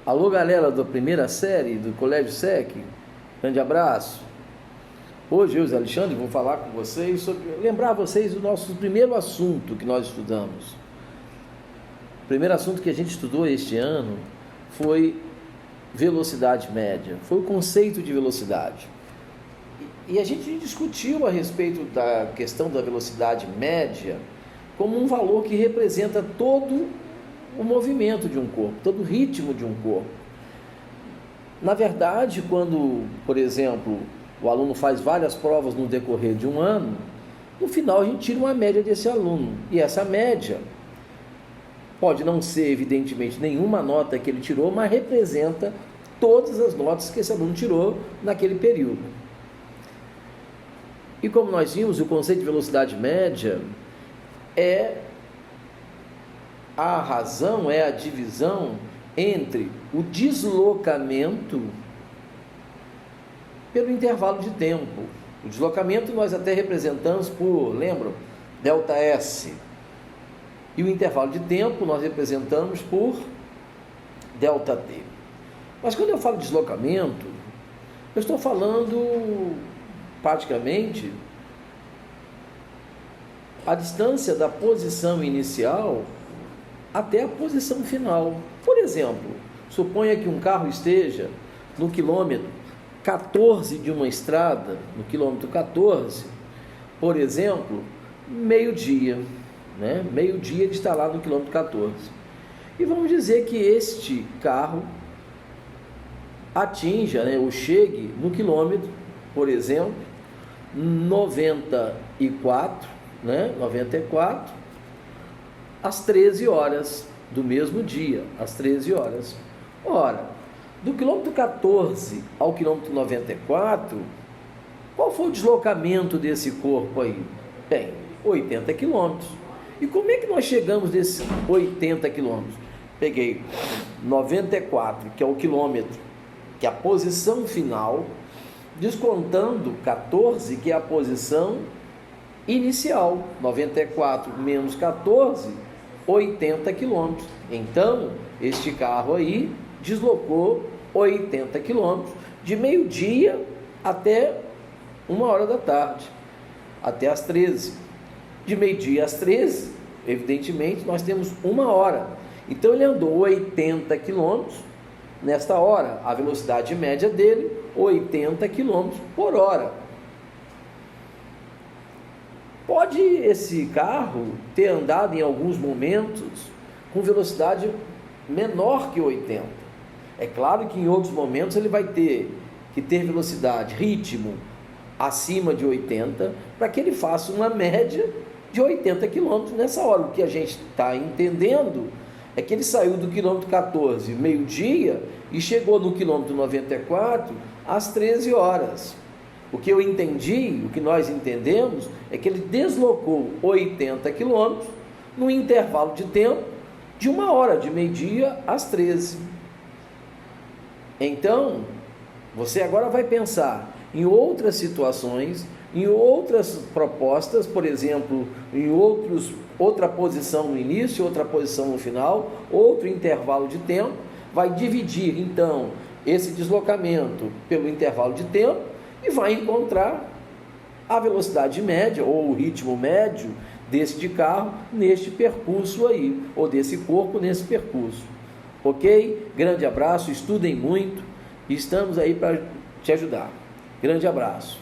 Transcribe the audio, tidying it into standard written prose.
Alô, galera da primeira série do Colégio SEC, grande abraço. Hoje eu, Zé Alexandre, vou falar com vocês lembrar vocês do nosso primeiro assunto que nós estudamos. O primeiro assunto que a gente estudou este ano foi velocidade média, foi o conceito de velocidade. E a gente discutiu a respeito da questão da velocidade média como um valor que representa todo o movimento de um corpo, todo o ritmo de um corpo. Na verdade, quando, por exemplo, o aluno faz várias provas no decorrer de um ano, no final a gente tira uma média desse aluno. E essa média pode não ser, evidentemente, nenhuma nota que ele tirou, mas representa todas as notas que esse aluno tirou naquele período. E como nós vimos, o conceito de velocidade média é a razão, é a divisão entre o deslocamento pelo intervalo de tempo. O deslocamento nós até representamos por, lembram? ΔS. E o intervalo de tempo nós representamos por ΔT. Mas quando eu falo deslocamento, eu estou falando praticamente a distância da posição inicial até a posição final. Por exemplo, suponha que um carro esteja no quilômetro 14 de uma estrada, no quilômetro 14, por exemplo, meio-dia, né? Meio-dia ele está lá no quilômetro 14. E vamos dizer que este carro atinja, né, ou chegue no quilômetro, por exemplo, 94, né, 94, às 13 horas do mesmo dia, às 13 horas. Ora, do quilômetro 14 ao quilômetro 94, qual foi o deslocamento desse corpo aí? Bem, 80 quilômetros. E como é que nós chegamos desses 80 quilômetros? Peguei 94, que é o quilômetro, que é a posição final, descontando 14, que é a posição inicial. 94 menos 14, 80 quilômetros. Então, este carro aí deslocou 80 quilômetros de meio-dia até 1h da tarde, até às 13. De meio-dia às 13, evidentemente, nós temos 1 hora. Então, ele andou 80 quilômetros nesta hora. A velocidade média dele, 80 quilômetros por hora. Pode esse carro ter andado em alguns momentos com velocidade menor que 80. É claro que em outros momentos ele vai ter que ter velocidade, ritmo acima de 80, para que ele faça uma média de 80 km nessa hora. O que a gente está entendendo é que ele saiu do quilômetro 14, meio-dia, e chegou no quilômetro 94 às 13 horas. O que eu entendi, o que nós entendemos, é que ele deslocou 80 quilômetros no intervalo de tempo de 1 hora, de meio-dia às 13. Então, você agora vai pensar em outras situações, em outras propostas, por exemplo, em outra posição no início, outra posição no final, outro intervalo de tempo, vai dividir, então, esse deslocamento pelo intervalo de tempo e vai encontrar a velocidade média ou o ritmo médio desse carro neste percurso aí, ou desse corpo nesse percurso. Ok? Grande abraço, estudem muito e estamos aí para te ajudar. Grande abraço.